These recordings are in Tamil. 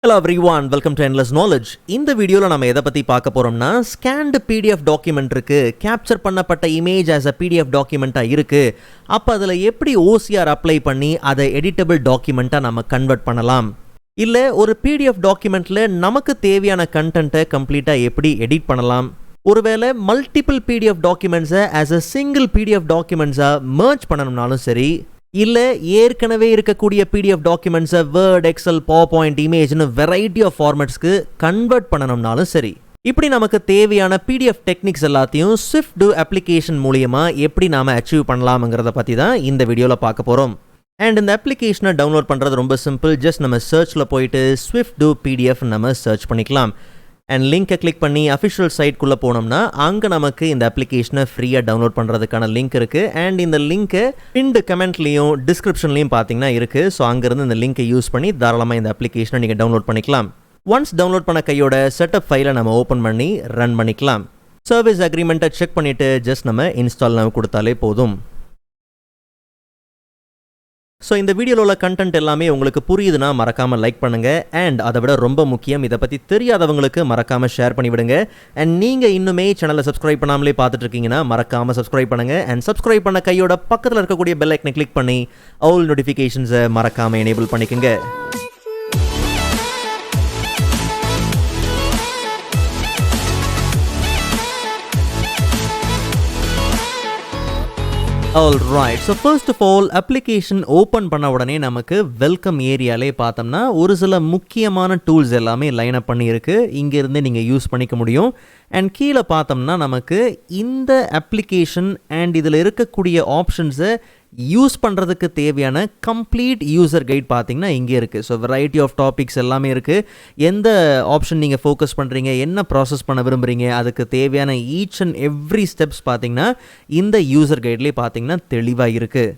Hello everyone, welcome to Endless Knowledge. இந்த வீடியோல நம்ம எதை பத்தி பார்க்க போறோம்னா scanned PDF document இருக்கு, கேப்சர் பண்ணப்பட்ட இமேஜ் as a PDF டாக்குமெண்டா இருக்கு. அப்ப அதுல எப்படி OCR அப்ளை பண்ணி அதை எடிட்டபிள் டாக்குமெண்டா நம்ம கன்வெர்ட் பண்ணலாம்? இல்ல ஒரு PDF டாக்குமெண்ட்ல நமக்கு தேவையான கண்டென்ட்டை கம்ப்ளீட்டா எப்படி எடிட் பண்ணலாம்? ஒருவேளை மல்டிபிள் PDF டாக்குமெண்ட்ஸை as a single PDF டாக்குமெண்ட்ஸா merge பண்ணணும்னாலும் சரி, இல்ல ஏற்கனவே இருக்கக்கூடிய PDF டாக்குமெண்ட்ஸை வேர்ட், எக்ஸல், பவர்பாயிண்ட், இமேஜ்னு வெரைட்டி ஆஃப் ஃபார்மேட்ஸ்க்கு கன்வெர்ட் பண்ணணும்னாலும் சரி, இப்படி நமக்கு தேவையான PDF டெக்னிக்ஸ் எல்லாத்தையும் SwifDOO அப்ளிகேஷன் மூலியமா எப்படி நாம அச்சீவ் பண்ணலாம்ங்கிறத பத்தி தான் இந்த வீடியோல பார்க்க போறோம். அண்ட் இந்த அப்ளிகேஷனை டவுன்லோட் பண்றது ரொம்ப சிம்பிள். ஜஸ்ட் நம்ம சர்ச்ல போயிட்டு SwifDOO PDF நம்ம சர்ச் பண்ணிக்கலாம். அண்ட் லிங்கை கிளிக் பண்ணி அஃபிஷியல் சைட்குள்ளே போனோம்னா அங்கே நமக்கு இந்த அப்ளிகேஷனை ஃப்ரீயாக டவுன்லோட் பண்ணுறதுக்கான லிங்க் இருக்குது. அண்ட் இந்த லிங்க்கை பின்டு கமெண்ட்லேயும் டிஸ்கிரிப்ஷன்லேயும் பார்த்தீங்கன்னா இருக்குது. ஸோ அங்கேருந்து இந்த லிங்கை யூஸ் பண்ணி தாராளமாக இந்த அப்ளிகேஷனை நீங்கள் டவுன்லோட் பண்ணிக்கலாம். ஒன்ஸ் டவுன்லோட் பண்ண கையோட செட்டப் ஃபைலை நம்ம ஓப்பன் பண்ணி ரன் பண்ணிக்கலாம். சர்வீஸ் அக்ரிமெண்ட்டை செக் பண்ணிவிட்டு ஜஸ்ட் நம்ம இன்ஸ்டால் நம்ம கொடுத்தாலே போதும். ஸோ இந்த வீடியோவில் உள்ள கண்டென்ட் எல்லாமே உங்களுக்கு புரியுதுன்னா மறக்காமல் லைக் பண்ணுங்கள். அண்ட் அதை விட ரொம்ப முக்கியம், இதை பற்றி தெரியாதவங்களுக்கு மறக்காமல் ஷேர் பண்ணிவிடுங்க. அண்ட் நீங்கள் இன்னுமே சேனலை சப்ஸ்கிரைப் பண்ணாமலே பார்த்துட்டு இருக்கீங்கன்னா மறக்காமல் சப்ஸ்கிரைப் பண்ணுங்கள். அண்ட் சப்ஸ்கிரைப் பண்ண கையோட பக்கத்தில் இருக்கக்கூடிய பெல் ஐக்கனை கிளிக் பண்ணி ஆல் நோட்டிஃபிகேஷன்ஸை மறக்காமல் எனேபிள் பண்ணிக்கோங்க. Alright, so first of all, application open பண்ண உடனே நமக்கு வெல்கம் ஏரியாலே பார்த்தோம்னா ஒரு சில முக்கியமான டூல்ஸ் எல்லாமே லைன் அப் பண்ணியிருக்கு. இங்கிருந்து நீங்கள் யூஸ் பண்ணிக்க முடியும். அண்ட் கீழே பார்த்தோம்னா நமக்கு இந்த அப்ளிகேஷன் அண்ட் இதில் இருக்கக்கூடிய ஆப்ஷன்ஸை யூஸ் பண்ணுறதுக்கு தேவையான கம்ப்ளீட் யூசர் கைட் பார்த்தீங்கன்னா இங்கே இருக்குது. ஸோ வெரைட்டி ஆஃப் டாபிக்ஸ் எல்லாமே இருக்குது. எந்த ஆப்ஷன் நீங்கள் ஃபோக்கஸ் பண்ணுறீங்க, என்ன ப்ராசஸ் பண்ண விரும்புகிறீங்க, அதுக்கு தேவையான ஈச் அண்ட் எவ்ரி ஸ்டெப்ஸ் பார்த்தீங்கன்னா இந்த யூசர் கைட்லேயே பார்த்தீங்கன்னா தெளிவாக இருக்குது.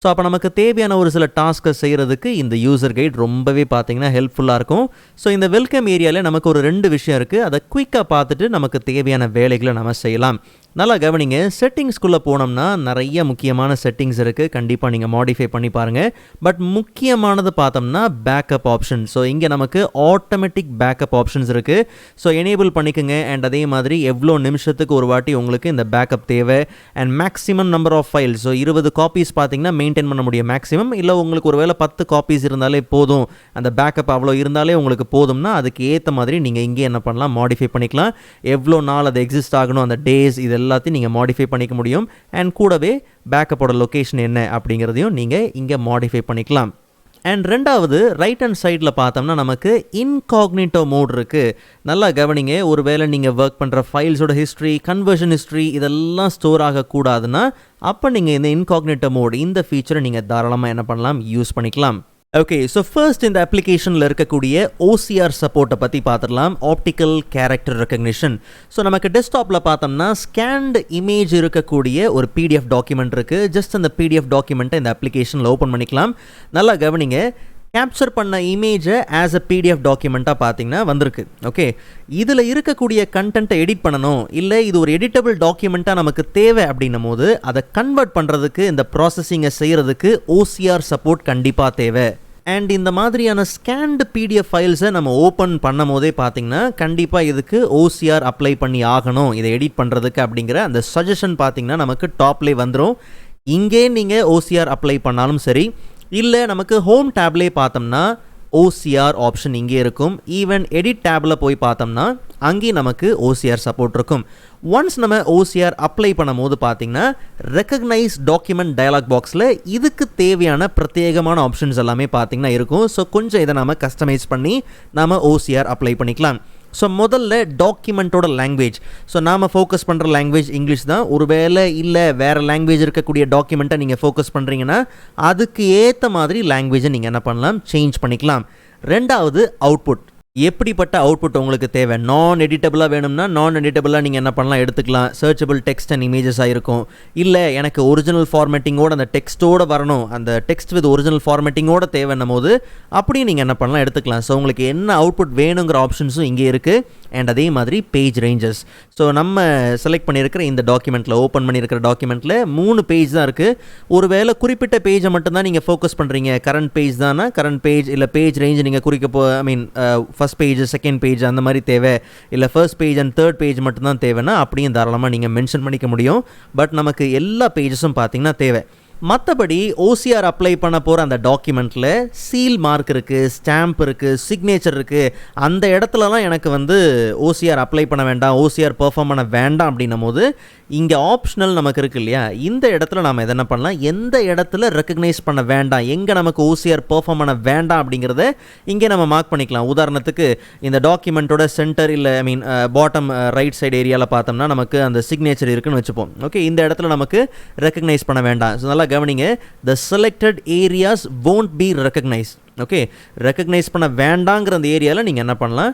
ஸோ அப்போ நமக்கு தேவையான ஒரு சில டாஸ்க்கை செய்கிறதுக்கு இந்த யூசர் கைட் ரொம்பவே பார்த்தீங்கன்னா ஹெல்ப்ஃபுல்லாக இருக்கும். ஸோ இந்த வெல்கம் ஏரியாவில் நமக்கு ஒரு 2 விஷயம் இருக்குது. அதை குயிக்காக பார்த்துட்டு நமக்கு தேவையான வேலைகளை நம்ம செய்யலாம். நல்லா கவனிங்க. செட்டிங்ஸ்குள்ளே போனோம்னா நிறைய முக்கியமான செட்டிங்ஸ் இருக்குது. கண்டிப்பாக நீங்கள் மாடிஃபை பண்ணி பாருங்கள். பட் முக்கியமானது பார்த்தோம்னா பேக்கப் ஆப்ஷன். ஸோ இங்கே நமக்கு ஆட்டோமேட்டிக் பேக்கப் ஆப்ஷன்ஸ் இருக்குது. ஸோ எனேபிள் பண்ணிக்கோங்க. அண்ட் அதே மாதிரி எவ்வளோ நிமிஷத்துக்கு ஒரு வாட்டி உங்களுக்கு இந்த பேக்கப் தேவை, and maximum number of files. So 20 copies பார்த்தீங்கன்னா மெயின்டைன் பண்ண முடியும் மேக்ஸிமம். இல்லை உங்களுக்கு ஒரு வேளை 10 காப்பீஸ் இருந்தாலே போதும், அந்த பேக்கப் அவ்வளோ இருந்தாலே உங்களுக்கு போதும்னா அதுக்கு ஏற்ற மாதிரி நீங்கள் இங்கே என்ன பண்ணலாம், மாடிஃபை பண்ணிக்கலாம். எவ்வளோ நாள் அது எக்ஸிஸ்ட் ஆகணும், அந்த டேஸ், இது எல்லாத்தையும் நீங்கள் மாடிஃபை பண்ணிக்க முடியும். அண்ட் கூடவே பேக்கப்போட லொக்கேஷன் என்ன அப்படிங்கிறதையும் நீங்கள் இங்கே மாடிஃபை பண்ணிக்கலாம். அண்ட் ரெண்டாவது ரைட் ஹேண்ட் சைடில் பார்த்தோம்னா நமக்கு இன்காக்னிட்டோ மோட் இருக்குது. நல்லா கவனிங்க. ஒரு வேளை நீங்கள் ஒர்க் பண்ணுற ஃபைல்ஸோட ஹிஸ்ட்ரி, கன்வர்ஷன் ஹிஸ்ட்ரி இதெல்லாம் ஸ்டோர் ஆகக்கூடாதுன்னா அப்போ நீங்கள் இந்த இன்காக்னிட்டோ மோட் இந்த ஃபீச்சரை நீங்கள் தாராளமாக என்ன பண்ணலாம், யூஸ் பண்ணிக்கலாம். ஓகே, ஸோ ஃபர்ஸ்ட் இந்த அப்ளிகேஷனில் இருக்கக்கூடிய OCR சப்போர்ட்டை பற்றி பார்த்துடலாம். Optical character recognition. ஸோ நமக்கு டெஸ்க்டாப்பில் பார்த்தோம்னா ஸ்கேன்டு இமேஜ் இருக்கக்கூடிய ஒரு PDF டாக்குமெண்ட் இருக்குது. ஜஸ்ட் அந்த PDF டாக்குமெண்ட்டை இந்த அப்ளிகேஷனில் ஓப்பன் பண்ணிக்கலாம். நல்லா கவனிங்க. கேப்சர் பண்ண இமேஜை ஆஸ் அ PDF டாக்குமெண்ட்டாக பார்த்தீங்கன்னா வந்திருக்கு. ஓகே, இதில் இருக்கக்கூடிய கண்டென்ட்டை எடிட் பண்ணணும், இல்லை இது ஒரு எடிட்டபிள் டாக்குமெண்ட்டாக நமக்கு தேவை அப்படின்னும் போது அதை கன்வெர்ட் பண்ணுறதுக்கு, இந்த ப்ராசஸிங்கை செய்கிறதுக்கு OCR சப்போர்ட் கண்டிப்பாக தேவை. அண்ட் இந்த மாதிரியான ஸ்கேன்டு PDF ஃபைல்ஸை நம்ம ஓப்பன் பண்ணும் போதே பார்த்தீங்கன்னா கண்டிப்பாக இதுக்கு OCR அப்ளை பண்ணி ஆகணும் இதை எடிட் பண்ணுறதுக்கு அப்படிங்கிற அந்த சஜஷன் பார்த்தீங்கன்னா நமக்கு டாப்லேயே வந்துடும். இங்கே நீங்கள் OCR அப்ளை பண்ணாலும் சரி, இல்லை நமக்கு ஹோம் டேப்லேயே பார்த்தோம்னா OCR ஆப்ஷன் இங்கே இருக்கும். ஈவன் எடிட் டேபில் போய் பார்த்தோம்னா அங்கேயும் நமக்கு OCR சப்போர்ட் இருக்கும். ஒன்ஸ் நம்ம OCR அப்ளை பண்ணும் போது பார்த்தீங்கன்னா ரெக்கக்னைஸ் டாக்குமெண்ட் டயலாக் பாக்ஸில் இதுக்கு தேவையான பிரத்யேகமான ஆப்ஷன்ஸ் எல்லாமே பார்த்தீங்கன்னா இருக்கும். ஸோ கொஞ்சம் இதை நம்ம கஸ்டமைஸ் பண்ணி நம்ம OCR அப்ளை பண்ணிக்கலாம். ஸோ முதல்ல டாக்குமெண்ட்டோட லாங்குவேஜ். ஸோ நாம் ஃபோக்கஸ் பண்ணுற லாங்குவேஜ் இங்கிலீஷ் தான். ஒருவேளை இல்லை வேறு லாங்குவேஜ் இருக்கக்கூடிய டாக்குமெண்ட்டை நீங்கள் ஃபோக்கஸ் பண்ணுறீங்கன்னா அதுக்கு ஏற்ற மாதிரி லாங்குவேஜை நீங்கள் என்ன பண்ணலாம், சேஞ்ச் பண்ணிக்கலாம். ரெண்டாவது அவுட்புட். எப்படிப்பட்ட அவுட்புட் உங்களுக்கு தேவை. நான் எடிட்டபிளாக வேணும்னா நான் எடிட்டபிளாக நீங்கள் என்ன பண்ணலாம், எடுத்துக்கலாம். சர்ச்சபிள் டெக்ஸ்ட் அண்ட் இமேஜஸாக இருக்கும். இல்லை எனக்கு ஒரிஜினல் ஃபார்மேட்டிங்கோட அந்த டெக்ஸ்ட்டோடு வரணும், அந்த டெக்ஸ்ட் வித் ஒரிஜினல் ஃபார்மேட்டிங்கோட தேவைன்னும் போது அப்படியும் நீங்கள் என்ன பண்ணலாம், எடுத்துக்கலாம். ஸோ உங்களுக்கு என்ன அவுட்புட் வேணுங்கிற ஆப்ஷன்ஸும் இங்கே இருக்குது. அண்ட் அதே மாதிரி பேஜ் ரேஞ்சஸ். ஸோ நம்ம செலக்ட் பண்ணியிருக்கிற இந்த டாக்குமெண்ட்டில், ஓப்பன் பண்ணியிருக்கிற டாக்குமெண்ட்டில் 3 பேஜ் தான் இருக்குது. ஒருவேளை குறிப்பிட்ட பேஜை மட்டும்தான் நீங்கள் ஃபோக்கஸ் பண்ணுறீங்க, கரண்ட் பேஜ் தானா, கரண்ட் பேஜ் இல்லை பேஜ் ரேஞ்ச் நீங்கள் குறிக்க ஃபர்ஸ்ட் பேஜ் செகண்ட் பேஜ் அந்த மாதிரி தேவை, இல்லை first page and third page மட்டும்தான் தேவைன்னா அப்படியும் தாராளமாக நீங்கள் மென்ஷன் பண்ணிக்க முடியும். பட் நமக்கு எல்லா பேஜஸும் பார்த்தீங்கன்னா தேவை. மற்றபடி OCR அப்ளை பண்ண போகிற அந்த டாக்குமெண்ட்டில் சீல் மார்க் இருக்குது, ஸ்டாம்ப் இருக்குது, சிக்னேச்சர் இருக்குது. அந்த இடத்துலலாம் எனக்கு OCR அப்ளை பண்ண வேண்டாம், OCR பெர்ஃபார்ம் பண்ண வேண்டாம் அப்படின்னும் போது இங்கே ஆப்ஷனல் நமக்கு இருக்குது இல்லையா, இந்த இடத்துல நாம் எது என்ன பண்ணலாம், எந்த இடத்துல ரெக்கக்னைஸ் பண்ண வேண்டாம், எங்கே நமக்கு OCR பெர்ஃபார்ம் பண்ண வேண்டாம் அப்படிங்கிறத இங்கே நம்ம மார்க் பண்ணிக்கலாம். உதாரணத்துக்கு இந்த டாக்குமெண்ட்டோட சென்டர் இல்லை பாட்டம் ரைட் சைடு ஏரியாவில் பார்த்தோம்னா நமக்கு அந்த சிக்னேச்சர் இருக்குன்னு வச்சுப்போம். ஓகே, இந்த இடத்துல நமக்கு ரெக்கக்னைஸ் பண்ண வேண்டாம். ஸோ நல்லா கவனிங்க, the selected areas won't be recognized. Okay, recognise பண்ண வேண்டாங்கிற அந்த ஏரியாவில் நீங்கள் என்ன பண்ணலாம்,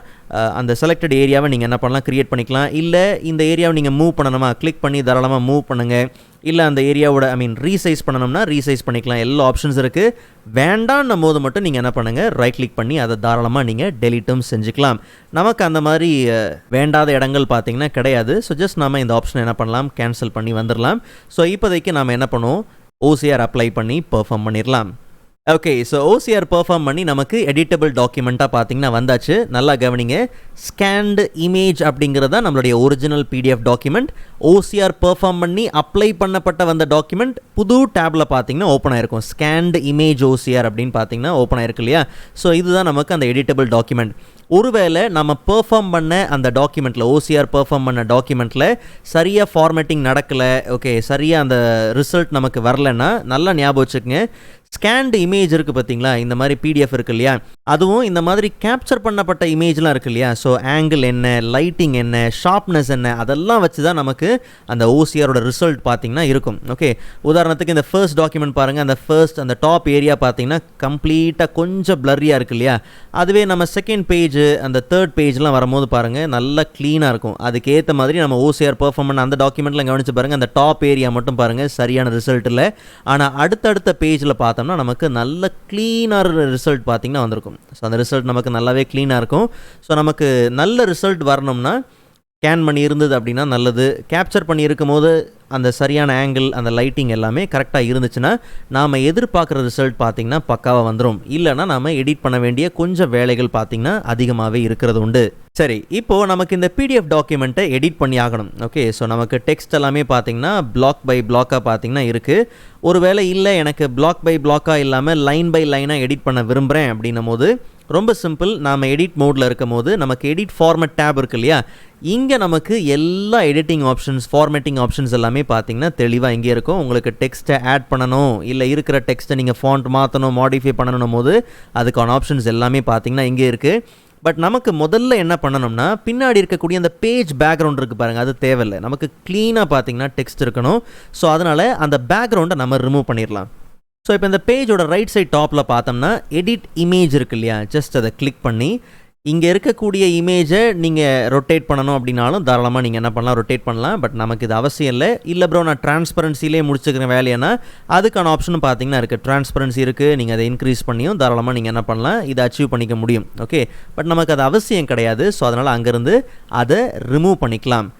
அந்த செலக்டட் ஏரியாவை நீங்கள் என்ன பண்ணலாம், க்ரியேட் பண்ணிக்கலாம். இல்லை இந்த ஏரியாவை நீங்கள் மூவ் பண்ணணுமா, கிளிக் பண்ணி தாராளமாக மூவ் பண்ணுங்கள். இல்லை அந்த ஏரியாவோட ரீசைஸ் பண்ணணும்னா ரீசைஸ் பண்ணிக்கலாம். எல்லா ஆப்ஷன்ஸ் இருக்குது. வேண்டான்னும் போது மட்டும் நீங்கள் என்ன பண்ணுங்கள், ரைட் கிளிக் பண்ணி அதை தாராளமாக நீங்கள் டெலிட்டும் செஞ்சுக்கலாம். நமக்கு அந்த மாதிரி வேண்டாத இடங்கள் பார்த்தீங்கன்னா கிடையாது. ஸோ ஜஸ்ட் நம்ம இந்த ஆப்ஷன் என்ன பண்ணலாம், கேன்சல் பண்ணி வந்துடலாம். ஸோ இப்போதைக்கு நாம் என்ன பண்ணுவோம், OCR அப்ளை பண்ணி பெர்ஃபார்ம் பண்ணிடலாம். ஓகே, ஸோ OCR பெர்ஃபார்ம் பண்ணி நமக்கு எடிட்டபிள் டாக்குமெண்ட்டாக பார்த்தீங்கன்னா வந்தாச்சு. நல்லா கவனிங்க, ஸ்கேன்டு இமேஜ் அப்படிங்கிறதா நம்மளுடைய original PDF document. OCR perform பண்ணி அப்ளை பண்ணப்பட்ட வந்த டாக்குமெண்ட் புது டேப்பில் பார்த்தீங்கன்னா ஓப்பன் ஆயிருக்கும். ஸ்கேன்டு இமேஜ் OCR அப்படின்னு பார்த்தீங்கன்னா ஓப்பன் ஆயிருக்கு இல்லையா. ஸோ இதுதான் நமக்கு அந்த எடிட்டபிள் டாக்குமெண்ட். ஒருவேளை நம்ம பெர்ஃபார்ம் பண்ண அந்த டாக்குமெண்ட்டில், OCR பெர்ஃபார்ம் பண்ண டாக்குமெண்ட்டில் சரியாக ஃபார்மேட்டிங் நடக்கலை, ஓகே சரியாக அந்த ரிசல்ட் நமக்கு வரலன்னா நல்லா ஞாபகம் வச்சுக்கோங்க, ஸ்கேன்டு இமேஜ் இருக்குது பார்த்தீங்களா, இந்த மாதிரி PDF இருக்குது இல்லையா, அதுவும் இந்த மாதிரி கேப்சர் பண்ணப்பட்ட இமேஜ்லாம் இருக்குது இல்லையா. ஸோ ஆங்கிள் என்ன, லைட்டிங் என்ன, ஷார்ப்னஸ் என்ன, அதெல்லாம் வச்சு தான் நமக்கு அந்த OCRோட ரிசல்ட் பார்த்தீங்கன்னா இருக்கும். ஓகே, உதாரணத்துக்கு இந்த ஃபர்ஸ்ட் டாக்குமெண்ட் பாருங்கள், அந்த டாப் ஏரியா பார்த்தீங்கன்னா கம்ப்ளீட்டாக கொஞ்சம் பிளரியாக இருக்குது இல்லையா. அதுவே நம்ம செகண்ட் பேஜ் அந்த தேர்ட் பேஜ்லாம் வரும்போது பாருங்கள் நல்லா க்ளீனாக இருக்கும். அதுக்கேற்ற மாதிரி நம்ம OCR பெர்ஃபார்ம் பண்ண அந்த டாக்குமெண்ட்டில் கவனித்து பாருங்கள், அந்த டாப் ஏரியா மட்டும் பாருங்கள் சரியான ரிசல்ட் இல்லை. ஆனால் அடுத்தடுத்த பேஜில் பார்த்தோம்னா நமக்கு நல்ல க்ளீனாக ரிசல்ட் பார்த்தீங்கன்னா வந்திருக்கும். ஸோ அந்த ரிசல்ட் நமக்கு நல்லாவே க்ளீனாக இருக்கும். ஸோ நமக்கு நல்ல ரிசல்ட் வரணும்னா ஸ்கேன் பண்ணி இருந்தது அப்படின்னா நல்லது. கேப்சர் பண்ணி இருக்கும் போது அந்த சரியான ஆங்கிள், அந்த லைட்டிங் எல்லாமே கரெக்டாக இருந்துச்சுன்னா நாம் எதிர்பார்க்குற ரிசல்ட் பார்த்திங்கன்னா பக்காவாக வந்துடும். இல்லைனா நாம் எடிட் பண்ண வேண்டிய கொஞ்சம் வேலைகள் பார்த்திங்கன்னா அதிகமாகவே இருக்கிறது உண்டு. சரி, இப்போது நமக்கு இந்த PDF டாக்குமெண்ட்டை எடிட் பண்ணி ஆகணும். ஓகே, ஸோ நமக்கு டெக்ஸ்ட் எல்லாமே பார்த்திங்கன்னா பிளாக் பை பிளாக்காக பார்த்திங்கன்னா இருக்குது. ஒருவேளை இல்லை எனக்கு பிளாக் பை பிளாக்காக இல்லாமல் லைன் பை லைனாக எடிட் பண்ண விரும்புகிறேன் அப்படின்னும் போது ரொம்ப சிம்பிள். நாம் எடிட் மோடில் இருக்கும் போது நமக்கு எடிட் ஃபார்மேட் டேப் இருக்கு இல்லையா, இங்கே நமக்கு எல்லா எடிட்டிங் ஆப்ஷன்ஸ், ஃபார்மேட்டிங் ஆப்ஷன்ஸ் எல்லாமே பார்த்தீங்கன்னா தெளிவாக இங்கே இருக்கும். உங்களுக்கு டெக்ஸ்ட்டை ஆட் பண்ணணும், இல்லை இருக்கிற டெக்ஸ்ட்டை நீங்கள் ஃபாண்ட் மாற்றணும், மாடிஃபை பண்ணணும் போது அதுக்கான ஆப்ஷன்ஸ் எல்லாமே பார்த்தீங்கன்னா இங்கே இருக்குது. பட் நமக்கு முதல்ல என்ன பண்ணணும்னா, பின்னாடி இருக்கக்கூடிய அந்த பேஜ் பேக்ரவுண்ட் இருக்குது பாருங்கள், அது தேவையில்லை. நமக்கு க்ளீனாக பார்த்தீங்கன்னா டெக்ஸ்ட் இருக்கணும். ஸோ அதனால் அந்த பேக்ரவுண்டை நம்ம ரிமூவ் பண்ணிடலாம். ஸோ இப்போ இந்த பேஜோட ரைட் சைட் டாப்பில் பார்த்தோம்னா எடிட் இமேஜ் இருக்கு இல்லையா, ஜஸ்ட் அதை கிளிக் பண்ணி இங்கே இருக்கக்கூடிய இமேஜை நீங்கள் ரொட்டேட் பண்ணணும் அப்படின்னாலும் தாராளமாக நீங்கள் என்ன பண்ணலாம், ரொட்டேட் பண்ணலாம். பட் நமக்கு இது அவசியம் இல்லை. இல்லை ப்ரோ நான் டிரான்ஸ்பரன்சிலே முடிச்சுக்கிற வேலையானா அதுக்கான ஆப்ஷனும் பார்த்தீங்கன்னா இருக்குது. டிரான்ஸ்பரன்சி இருக்குது, நீங்கள் அதை இன்க்ரீஸ் பண்ணியும் தாராளமாக நீங்கள் என்ன பண்ணலாம், இதை அச்சீவ் பண்ணிக்க முடியும். ஓகே, பட் நமக்கு அது அவசியம் கிடையாது. ஸோ அதனால் அங்கேருந்து அதை ரிமூவ் பண்ணிக்கலாம்.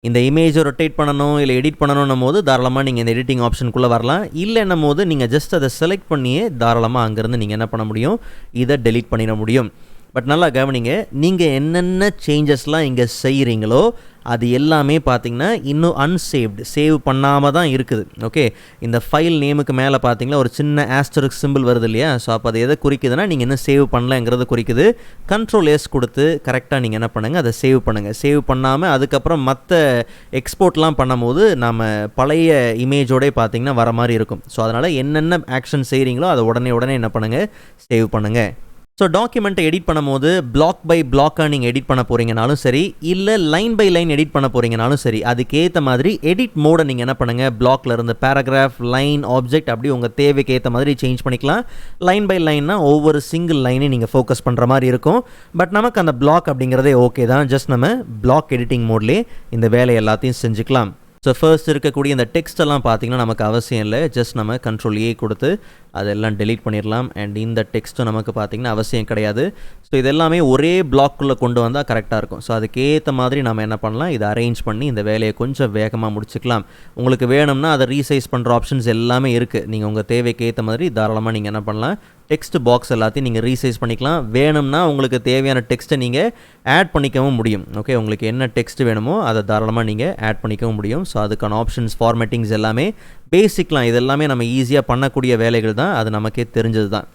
இந்த இமேஜை ரொட்டேட் பண்ணணும் இல்லை எடிட் பண்ணணும் போது தாராளமாக நீங்கள் இந்த எடிட்டிங் ஆப்ஷனுக்குள்ளே வரலாம். இல்லைன்னும் போது நீங்கள் ஜஸ்ட் அதை செலக்ட் பண்ணியே தாராளமாக அங்கேருந்து நீங்கள் என்ன பண்ண முடியும், இதை டெலீட் பண்ணிட முடியும். பட் நல்லா கவனிங்க, நீங்கள் என்னென்ன சேஞ்சஸ்லாம் இங்கே செய்கிறீங்களோ அது எல்லாமே பார்த்தீங்கன்னா இன்னும் அன்சேவ்டு, சேவ் பண்ணாமல் தான் இருக்குது. ஓகே, இந்த ஃபைல் நேமுக்கு மேலே பார்த்தீங்கன்னா ஒரு சின்ன ஆஸ்டரிக் சிம்பிள் வருது இல்லையா. ஸோ அப்போ அது எதை குறிக்குதுன்னா நீங்கள் இன்னும் சேவ் பண்ணலங்கிறது குறிக்குது. Ctrl+S கொடுத்து கரெக்டாக நீங்கள் என்ன பண்ணுங்கள், அதை சேவ் பண்ணுங்கள். சேவ் பண்ணாமல் அதுக்கப்புறம் மற்ற எக்ஸ்போர்ட்லாம் பண்ணும்போது நம்ம பழைய இமேஜோடே பார்த்தீங்கன்னா வர மாதிரி இருக்கும். ஸோ அதனால் என்னென்ன ஆக்ஷன் செய்கிறீங்களோ அதை உடனே என்ன பண்ணுங்கள், சேவ் பண்ணுங்கள். ஸோ டாக்குமெண்ட்டை எடிட் பண்ணும்போது பிளாக் பை பிளாக்காக நீங்கள் எடிட் பண்ண போகிறீங்கனாலும் சரி, இல்லை லைன் பை லைன் எடிட் பண்ண போகிறீங்கனாலும் சரி, அதுக்கேற்ற மாதிரி எடிட் மோடை நீங்கள் என்ன பண்ணுங்கள், பிளாக்ல இருந்து பேராகிராஃப், லைன், ஆப்ஜெக்ட் அப்படி உங்கள் தேவைக்கு ஏற்ற மாதிரி சேஞ்ச் பண்ணிக்கலாம். லைன் பை லைன்னா ஒவ்வொரு சிங்கிள் லைனையும் நீங்கள் ஃபோக்கஸ் பண்ணுற மாதிரி இருக்கும். பட் நமக்கு அந்த பிளாக் அப்படிங்கிறதே ஓகே தான். ஜஸ்ட் நம்ம பிளாக் எடிட்டிங் மோட்லேயே இந்த வேலை எல்லாத்தையும் செஞ்சுக்கலாம். ஸோ ஃபர்ஸ்ட் இருக்கக்கூடிய இந்த டெக்ஸ்ட்டெல்லாம் பார்த்திங்கன்னா நமக்கு அவசியம் இல்லை. ஜஸ்ட் நம்ம Ctrl A கொடுத்து அதெல்லாம் டெலீட் பண்ணிடலாம். அண்ட் இந்த டெக்ஸ்ட்டும் நமக்கு பார்த்திங்கன்னா அவசியம் கிடையாது. ஸோ இதெல்லாமே ஒரே பிளாக்குள்ளே கொண்டு வந்தால் கரெக்டாக இருக்கும். ஸோ அதுக்கேற்ற மாதிரி நம்ம என்ன பண்ணலாம், இதை அரேஞ்ச் பண்ணி இந்த வேலையை கொஞ்சம் வேகமாக முடிச்சுக்கலாம். உங்களுக்கு வேணும்னா அதை ரீசைஸ் பண்ணுற ஆப்ஷன்ஸ் எல்லாமே இருக்குது. நீங்கள் உங்கள் தேவைக்கு ஏற்ற மாதிரி தாராளமாக நீங்கள் என்ன பண்ணலாம், டெக்ஸ்ட் பாக்ஸ் எல்லாத்தையும் நீங்கள் ரீசைஸ் பண்ணிக்கலாம். வேணும்னா உங்களுக்கு தேவையான டெக்ஸ்ட்டை நீங்கள் ஆட் பண்ணிக்கவும் முடியும். ஓகே, உங்களுக்கு என்ன டெக்ஸ்ட் வேணுமோ அதை தாராளமாக நீங்கள் ஆட் பண்ணிக்கவும் முடியும். ஸோ அதுக்கான ஆப்ஷன்ஸ், ஃபார்மேட்டிங்ஸ் எல்லாமே பேசிக்லாம், இதெல்லாமே நம்ம ஈஸியாக பண்ணக்கூடிய வேலைகள் தான். அது நமக்கே தெரிஞ்சது தான்.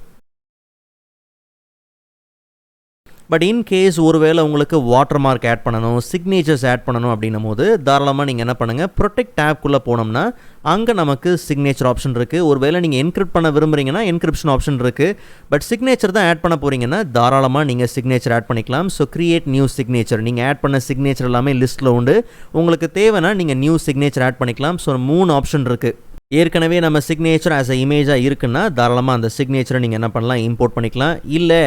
பட் இன்கேஸ் ஒருவேளை உங்களுக்கு வாட்டர் மார்க் ஆட் பண்ணணும், சிக்னேச்சர்ஸ் ஆட் பண்ணணும் அப்படின்னும் போது தாராளமாக நீங்கள் என்ன பண்ணுங்கள், ப்ரொடெக்ட் டேப்குள்ளே போனோம்னா அங்கே நமக்கு சிக்னேச்சர் ஆப்ஷன் இருக்குது. ஒருவேளை நீங்கள் என்கிரிப்ட் பண்ண விரும்புகிறீங்கன்னா என்கிரிப்ஷன் ஆப்ஷன் இருக்குது. பட் சிக்னேச்சர் தான் ஆட் பண்ண போகிறீங்கன்னா தாராளமாக நீங்கள் சிக்னேச்சர் ஆட் பண்ணிக்கலாம். ஸோ கிரியேட் நியூ சிக்னேச்சர், நீங்கள் ஆட் பண்ண சிக்னேச்சர் எல்லாமே லிஸ்ட்டில் உண்டு. உங்களுக்கு தேவைன்னா நீங்கள் நியூ சிக்னேச்சர் ஆட் பண்ணிக்கலாம். ஸோ 3 ஆப்ஷன் இருக்குது. ஏற்கனவே நம்ம சிக்னேச்சர் ஆஸ் அ இமேஜாக இருக்குன்னா தாராளமாக அந்த சிக்னேச்சரை நீங்கள் என்ன பண்ணலாம், இம்போர்ட் பண்ணிக்கலாம். இல்லை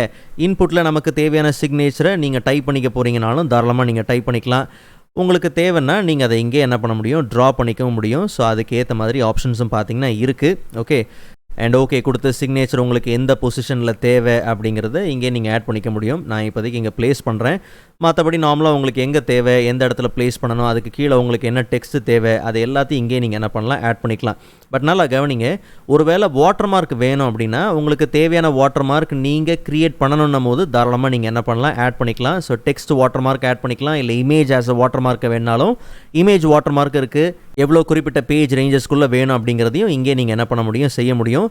இன்புட்டில் நமக்கு தேவையான சிக்னேச்சரை நீங்கள் டைப் பண்ணிக்க போகிறீங்கனாலும் தாராளமாக நீங்கள் டைப் பண்ணிக்கலாம். உங்களுக்கு தேவைன்னா நீங்கள் அதை இங்கே என்ன பண்ண முடியும், ட்ரா பண்ணிக்கவும் முடியும். ஸோ அதுக்கேற்ற மாதிரி ஆப்ஷன்ஸும் பார்த்தீங்கன்னா இருக்குது. ஓகே, அண்ட் ஓகே கொடுத்து சிக்னேச்சர் உங்களுக்கு எந்த பொசிஷனில் தேவை அப்படிங்கிறத இங்கே நீங்கள் ஆட் பண்ணிக்க முடியும். நான் இப்போதைக்கு இங்கே ப்ளேஸ் பண்ணுறேன். மற்றபடி நார்மலாக உங்களுக்கு எங்கே தேவை, எந்த இடத்துல ப்ளேஸ் பண்ணணும், அதுக்கு கீழே உங்களுக்கு என்ன டெக்ஸ்ட்டு தேவை, அது எல்லாத்தையும் இங்கே நீங்கள் என்ன பண்ணலாம், ஆட் பண்ணிக்கலாம். பட் நல்லா கவனிங்க, ஒருவேளை வாட்டர் மார்க் வேணும் அப்படின்னா உங்களுக்கு தேவையான வாட்டர் மார்க் நீங்கள் க்ரியேட் பண்ணணுன்னும் போது தாராளமாக நீங்கள் என்ன பண்ணலாம், ஆட் பண்ணிக்கலாம். So text water mark add பண்ணிக்கலாம். இல்லை இமேஜ் ஆஸ் அ வாட்டர் மார்க்கை வேணாலும் இமேஜ் வாட்டர் மார்க் இருக்குது. எவ்வளோ குறிப்பிட்ட பேஜ் ரேஞ்சஸ்க்குள்ளே வேணும் அப்படிங்கிறதையும் இங்கே நீங்கள் என்ன பண்ண முடியும், செய்ய முடியும்.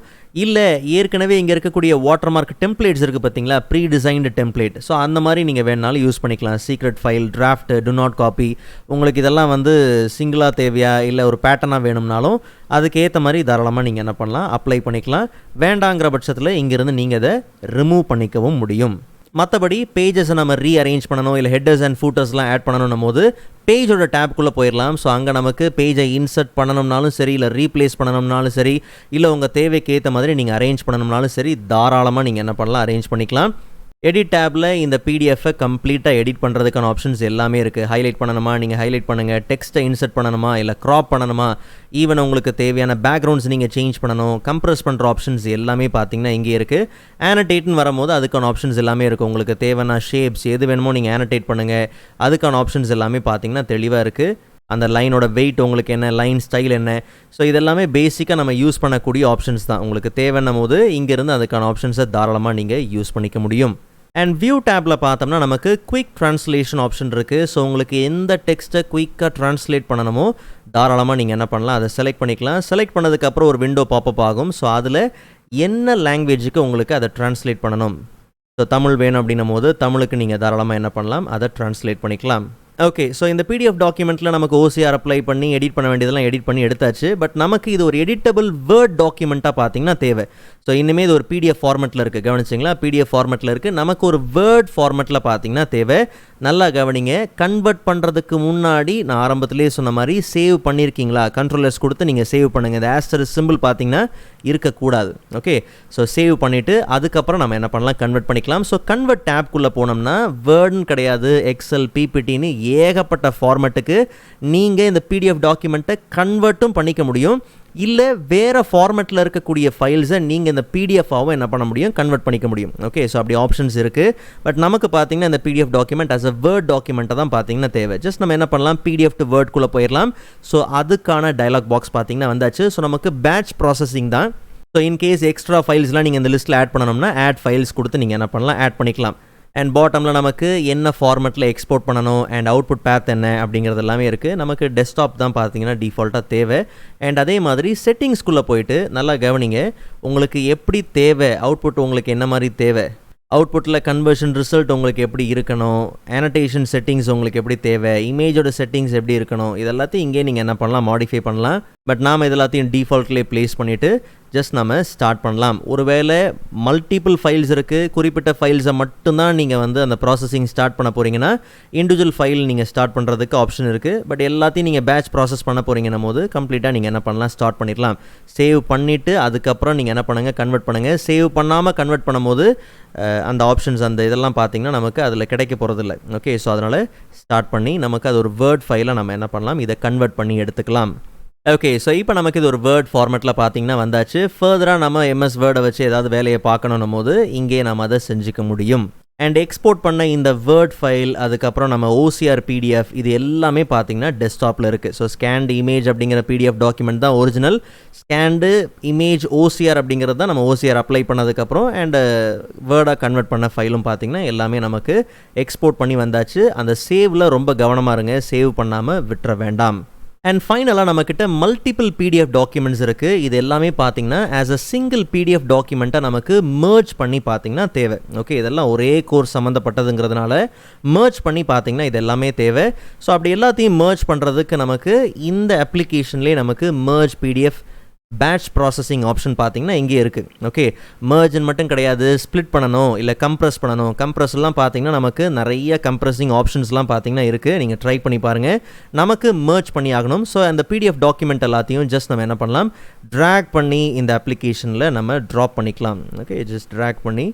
இல்லை ஏற்கனவே இங்கே இருக்கக்கூடிய வாட்டர் மார்க் டெம்ப்ளேட்ஸ் இருக்குது பார்த்தீங்களா, ப்ரீ டிசைன்டு டெம்ப்ளேட். ஸோ அந்த மாதிரி நீங்கள் வேணாலும் யூஸ் பண்ணிக்கலாம். Secret file, draft, do not copy, உங்களுக்கு இதெல்லாம் வந்து சிங்கிளாக தேவையா இல்லை ஒரு பேட்டர்னாக வேணும்னாலும் அதுக்கேற்ற மாதிரி தாராளமாக நீங்கள் என்ன பண்ணலாம், அப்ளை பண்ணிக்கலாம். வேண்டாங்கிற பட்சத்தில் இங்கேருந்து நீங்கள் அதை ரிமூவ் பண்ணிக்கவும் முடியும். மற்றபடி பேஜஸை நம்ம ரீஅரேஞ்ச் பண்ணணும், இல்லை ஹெட்டர்ஸ் அண்ட் ஃபூட்டர்ஸ்லாம் ஆட் பண்ணணும் போது பேஜோட டேப்குள்ளே போயிடலாம். ஸோ அங்கே நமக்கு பேஜை இன்சர்ட் பண்ணணும்னாலும் சரி, இல்லை ரீப்ளேஸ் பண்ணணும்னாலும் சரி, இல்லை உங்கள் தேவைக்கு ஏற்ற மாதிரி நீங்கள் அரேஞ்ச் பண்ணணும்னாலும் சரி, தாராளமாக நீங்கள் என்ன பண்ணலாம், அரேஞ்ச் பண்ணிக்கலாம். எடிட் டேப்பில் இந்த பிடிஎஃப்பை கம்ப்ளீட்டாக எடிட் பண்ணுறதுக்கான ஆப்ஷன்ஸ் எல்லாமே இருக்குது. ஹைலைட் பண்ணணுமா நீங்கள் ஹைலைட் பண்ணுங்கள், டெக்ஸ்ட்டை இன்சர்ட் பண்ணணுமா இல்லை க்ராப் பண்ணணுமா, ஈவன் உங்களுக்கு தேவையான பேக்ரவுண்ட்ஸ் நீங்கள் சேஞ்ச் பண்ணணும், கம்ப்ரஸ் பண்ணுற ஆப்ஷன்ஸ் எல்லாமே பார்த்தீங்கன்னா இங்கே இருக்குது. ஆனடேட்னு வரும்போது அதுக்கான ஆப்ஷன்ஸ் எல்லாமே இருக்குது. உங்களுக்கு தேவையான ஷேப்ஸ் எது வேணுமோ நீங்கள் ஆனடேட் பண்ணுங்கள், அதுக்கான ஆப்ஷன்ஸ் எல்லாமே பார்த்தீங்கன்னா தெளிவாக இருக்குது. அந்த லைனோட வெயிட் உங்களுக்கு என்ன, லைன் ஸ்டைல் என்ன, ஸோ இதெல்லாமே பேசிக்காக நம்ம யூஸ் பண்ணக்கூடிய ஆப்ஷன்ஸ் தான். உங்களுக்கு தேவைன்னும் போது இங்கேருந்து அதுக்கான ஆப்ஷன்ஸை தாராளமாக நீங்கள் யூஸ் பண்ணிக்க முடியும். அண்ட் வியூ டேப்பில் பார்த்தோம்னா நமக்கு குயிக் ட்ரான்ஸ்லேஷன் ஆப்ஷன் இருக்குது. ஸோ உங்களுக்கு எந்த டெக்ஸ்ட்டை குயிக்காக ட்ரான்ஸ்லேட் பண்ணணுமோ தாராளமாக நீங்கள் என்ன பண்ணலாம், அதை செலக்ட் பண்ணிக்கலாம். செலக்ட் பண்ணதுக்கப்புறம் ஒரு விண்டோ பாப்பப் ஆகும். ஸோ அதில் என்ன லாங்குவேஜுக்கு உங்களுக்கு அதை ட்ரான்ஸ்லேட் பண்ணணும், ஸோ தமிழ் வேணும் அப்படின்னும் போது தமிழுக்கு நீங்கள் தாராளமாக என்ன பண்ணலாம், அதை ட்ரான்ஸ்லேட் பண்ணிக்கலாம். ஓகே, ஸோ இந்த பிடிஎஃப் டாக்குமெண்ட்டில் நமக்கு OCR அப்ளை பண்ணி எடிட் பண்ண வேண்டியதெல்லாம் எடிட் பண்ணி எடுத்தாச்சு. பட் நமக்கு இது ஒரு எடிட்டபிள் வேர்ட் டாக்குமெண்ட்டாக பார்த்தீங்கன்னா தேவை. ஸோ இன்னுமே இது ஒரு பிடிஎஃப் ஃபார்மெட்டில் இருக்குது, கவனிச்சிங்களா, பிடிஎஃப் ஃபார்மெட்டில் இருக்குது. நமக்கு ஒரு வேர்ட் ஃபார்மெட்டில் பார்த்தீங்கன்னா தேவை. நல்லா கவனிங்க, கன்வெர்ட் பண்ணுறதுக்கு முன்னாடி நான் ஆரம்பத்திலே சொன்ன மாதிரி சேவ் பண்ணியிருக்கீங்களா, கண்ட்ரோலர்ஸ் கொடுத்து நீங்கள் சேவ் பண்ணுங்கள். இந்த ஆஸ்டர் சிம்பிள் பார்த்தீங்கன்னா இருக்கக்கூடாது. ஓகே, ஸோ சேவ் பண்ணிவிட்டு அதுக்கப்புறம் நம்ம என்ன பண்ணலாம், கன்வெர்ட் பண்ணிக்கலாம். ஸோ கன்வெர்ட் டேப்குள்ளே போனோம்னா வேர்டுன்னு கிடையாது, எக்ஸல், பிபிடின்னு ஏகப்பட்ட ஃபார்மெட்டுக்கு நீங்கள் இந்த பிடிஎஃப் டாக்குமெண்ட்டை கன்வெர்ட்டும் பண்ணிக்க முடியும். இல்லை வேறு ஃபார்மெட்டில் இருக்கக்கூடிய ஃபைல்ஸை நீங்கள் இந்த பிடிஎஃபாகவும் என்ன பண்ண முடியும், கன்வெர்ட் பண்ணிக்க முடியும். ஓகே, ஸோ அப்படி ஆப்ஷன்ஸ் இருக்குது. பட் நமக்கு பார்த்தீங்கன்னா இந்த PDF document as a word டாக்குமெண்ட்டை தான் பார்த்தீங்கன்னா தேவை. ஜஸ்ட் நம்ம என்ன பண்ணலாம், பிடிஎஃப் டு வேர்ட்குள்ளே போயிடலாம். ஸோ அதுக்கான டயலாக் பாக்ஸ் பார்த்தீங்கன்னா வந்தாச்சு. ஸோ நமக்கு பேட்ச் ப்ராசஸிங் தான். ஸோ இன்கேஸ் எக்ஸ்ட்ரா ஃபைல்ஸ்லாம் நீங்கள் இந்த லிஸ்ட்டில் ஆட் பண்ணணும்னா ஆட் ஃபைல்ஸ் கொடுத்து நீங்கள் என்ன பண்ணலாம், ஆட் பண்ணிக்கலாம். அண்ட் பாட்டமில் நமக்கு என்ன ஃபார்மெட்டில் எக்ஸ்போர்ட் பண்ணணும் அண்ட் அவுட்புட் பேத் என்ன அப்படிங்கிறது எல்லாமே இருக்குது. நமக்கு டெஸ்க்டாப் தான் பார்த்தீங்கன்னா டிஃபால்ட்டாக தேவை. அண்ட் அதே மாதிரி செட்டிங்ஸ்குள்ளே போயிட்டு நல்லா கவனிங்க, உங்களுக்கு எப்படி தேவை, அவுட்புட் உங்களுக்கு என்ன மாதிரி தேவை, அவுட்புட்டில் கன்வர்ஷன் ரிசல்ட் உங்களுக்கு எப்படி இருக்கணும், ஆனடேஷன் செட்டிங்ஸ் உங்களுக்கு எப்படி தேவை, இமேஜோட செட்டிங்ஸ் எப்படி இருக்கணும், இதெல்லாத்தையும் இங்கே நீங்கள் என்ன பண்ணலாம், மாடிஃபை பண்ணலாம். பட் நாம் இதெல்லாத்தையும் டிஃபால்ட்லேயே ப்ளேஸ் பண்ணிவிட்டு ஜஸ்ட் நம்ம ஸ்டார்ட் பண்ணலாம். ஒருவேளை மல்டிபிள் ஃபைல்ஸ் இருக்குது, குறிப்பிட்ட ஃபைல்ஸை மட்டும்தான் நீங்கள் வந்து அந்த ப்ராசஸிங் ஸ்டார்ட் பண்ண போகிறீங்கன்னா இண்டிவிஜுவல் ஃபைல் நீங்கள் ஸ்டார்ட் பண்ணுறதுக்கு ஆப்ஷன் இருக்குது. பட் எல்லாத்தையும் நீங்கள் பேட்ச் ப்ராசஸ் பண்ண போகிறீங்கன்னும் போது கம்ப்ளீட்டாக நீங்கள் என்ன பண்ணலாம், ஸ்டார்ட் பண்ணிடலாம். சேவ் பண்ணிவிட்டு அதுக்கப்புறம் நீங்கள் என்ன பண்ணுங்கள், கன்வெர்ட் பண்ணுங்கள். சேவ் பண்ணாமல் கன்வெர்ட் பண்ணும்போது அந்த ஆப்ஷன்ஸ் அந்த இதெல்லாம் பார்த்தீங்கன்னா நமக்கு அதில் கிடைக்க போகிறதில்ல. ஓகே, ஸோ அதனால் ஸ்டார்ட் பண்ணி நமக்கு அது ஒரு வேர்ட் ஃபைலாக நம்ம என்ன பண்ணலாம், இதை கன்வெர்ட் பண்ணி எடுத்துக்கலாம். ஓகே, ஸோ இப்போ நமக்கு இது ஒரு வேர்ட் ஃபார்மேட்டில் பார்த்தீங்கன்னா வந்தாச்சு. ஃபர்தராக நம்ம எம்எஸ் வேர்டை வச்சு ஏதாவது வேலையை பார்க்கணும் போது இங்கே நம்ம அதை செஞ்சுக்க முடியும். அண்ட் எக்ஸ்போர்ட் பண்ண இந்த வேர்ட் ஃபைல், அதுக்கப்புறம் நம்ம OCR PDF, இது எல்லாமே பார்த்தீங்கன்னா டெஸ்க்டாப்பில் இருக்குது. ஸோ ஸ்கேன்டு இமேஜ் அப்படிங்கிற PDF டாக்குமெண்ட் தான் ஒரிஜினல். ஸ்கேன்டு இமேஜ் OCR அப்படிங்கிறது தான் நம்ம OCR அப்ளை பண்ணதுக்கப்புறம் அண்ட் வேர்டாக கன்வெர்ட் பண்ண ஃபைலும் பார்த்தீங்கன்னா எல்லாமே நமக்கு எக்ஸ்போர்ட் பண்ணி வந்தாச்சு. அந்த சேவில் ரொம்ப கவனமாக இருங்க, சேவ் பண்ணாமல் விட்டுற வேண்டாம். அண்ட் ஃபைனலாக நம்மக்கிட்ட மல்டிபிள் PDF டாக்குமெண்ட்ஸ் இருக்குது. இது எல்லாமே பார்த்தீங்கன்னா ஆஸ் அ சிங்கிள் PDF டாக்குமெண்ட்டாக நமக்கு மர்ஜ் பண்ணி பார்த்தீங்கன்னா தேவை. ஓகே, இதெல்லாம் ஒரே கோர்ஸ் சம்மந்தப்பட்டதுங்கிறதுனால மர்ஜ் பண்ணி பார்த்தீங்கன்னா இது எல்லாமே தேவை. ஸோ அப்படி எல்லாத்தையும் மர்ஜ் பண்ணுறதுக்கு நமக்கு இந்த அப்ளிகேஷன்லேயே நமக்கு merge PDF batch processing option பார்த்தீங்கன்னா இங்கே இருக்குது. ஓகே, மர்ஜ்ன்னு மட்டும் கிடையாது, ஸ்ப்ளிட் பண்ணணும் இல்லை கம்ப்ரஸ் பண்ணணும். கம்ப்ரஸ்லாம் பார்த்தீங்கன்னா நமக்கு நிறைய கம்ப்ரஸிங் ஆப்ஷன்ஸ்லாம் பார்த்தீங்கன்னா இருக்குது. நீங்கள் ட்ரை பண்ணி பாருங்கள். நமக்கு மர்ஜ் பண்ணி ஆகணும். ஸோ அந்த PDF டாக்குமெண்ட் எல்லாத்தையும் ஜஸ்ட் நம்ம என்ன பண்ணலாம், ட்ராக் பண்ணி இந்த அப்ளிகேஷனில் நம்ம ட்ராப் பண்ணிக்கலாம். ஓகே, ஜஸ்ட் ட்ராக் பண்ணி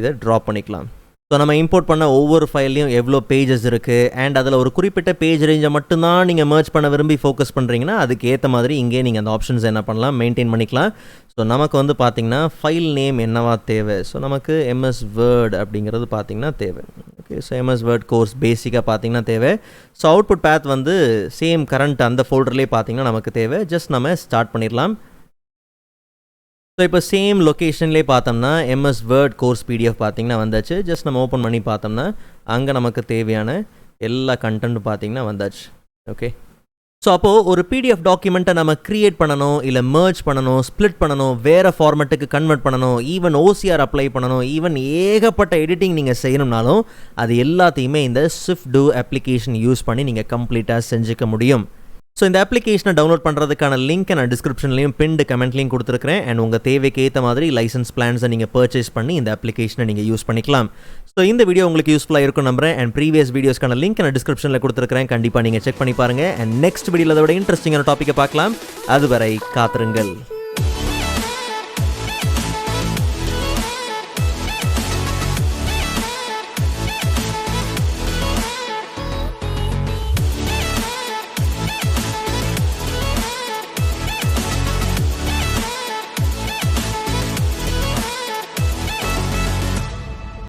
இதை ட்ராப் பண்ணிக்கலாம். ஸோ நம்ம இம்போர்ட் பண்ண ஒவ்வொரு ஃபைல்லையும் எவ்வளோ பேஜஸ் இருக்குது அண்ட் அதில் ஒரு குறிப்பிட்ட பேஜ் ரேஞ்சை மட்டும்தான் நீங்கள் மர்ஜ் பண்ண விரும்பி ஃபோக்கஸ் பண்ணுறீங்கன்னா அதுக்கு ஏற்ற மாதிரி இங்கே நீங்கள் அந்த ஆப்ஷன்ஸ் என்ன பண்ணலாம், மெயின்டைன் பண்ணிக்கலாம். ஸோ நமக்கு வந்து பார்த்திங்கன்னா ஃபைல் நேம் என்னவா தேவை, ஸோ நமக்கு MS வேர்ட் அப்படிங்கிறது பார்த்திங்கன்னா தேவை. Okay, so MS word course பேசிக்காக பார்த்திங்கன்னா தேவை. ஸோ அவுட்புட் பேத் வந்து சேம் கரண்ட் அந்த ஃபோல்டர்லேயே பார்த்திங்கன்னா நமக்கு தேவை. ஜஸ்ட் நம்ம ஸ்டார்ட் பண்ணிடலாம். ஸோ இப்போ சேம் லொக்கேஷன்லேயே பார்த்தோம்னா MS வேர்ட் கோர்ஸ் PDF பார்த்தீங்கன்னா வந்தாச்சு. ஜஸ்ட் நம்ம ஓப்பன் பண்ணி பார்த்தோம்னா அங்கே நமக்கு தேவையான எல்லா கண்டென்ட்டும் பார்த்தீங்கன்னா வந்தாச்சு. ஓகே, ஸோ அப்போது ஒரு PDF டாக்குமெண்ட்டை நம்ம க்ரியேட் பண்ணணும், இல்லை மர்ஜ் பண்ணணும், ஸ்ப்ளிட் பண்ணணும், வேறு ஃபார்மேட்டுக்கு கன்வெர்ட் பண்ணணும், ஈவன் OCR அப்ளை பண்ணணும், ஈவன் ஏகப்பட்ட எடிட்டிங் நீங்கள் செய்யணும்னாலும் அது எல்லாத்தையுமே இந்த SwifDOO அப்ளிகேஷன் யூஸ் பண்ணி நீங்கள் கம்ப்ளீட்டாக செஞ்சுக்க முடியும். ஸோ இந்த அப்ளிகேஷனை டவுன்லோட் பண்ணுறதுக்கான லிங்க்கை நான் டிஸ்கிரிப்ஷன்லையும் பின்டு கமெண்ட்லையும் கொடுத்துருக்கிறேன். அண்ட் உங்கள் தேவைக்கு ஏற்ற மாதிரி லைசன்ஸ் பிளான்ஸை நீங்கள் பர்ச்சேஸ் பண்ணி இந்த அப்ளிகேஷனை நீங்கள் யூஸ் பண்ணிக்கலாம். ஸோ இந்த வீடியோ உங்களுக்கு யூஸ்ஃபுல்லாக இருக்கும் நம்புறேன். அண்ட் ப்ரீவியஸ் வீடியோஸ்க்கான லிங்க் நான் டிஸ்கிரிப்ஷனில் கொடுத்துருக்கிறேன். கண்டிப்பாக நீங்கள் செக் பண்ணி பாருங்கள். அண்ட் நெக்ஸ்ட் வீடியோவில் அதோட இன்ட்ரெஸ்டிங்கான டாப்பிக்கை பார்க்கலாம். அதுவரை காத்திருங்கள்.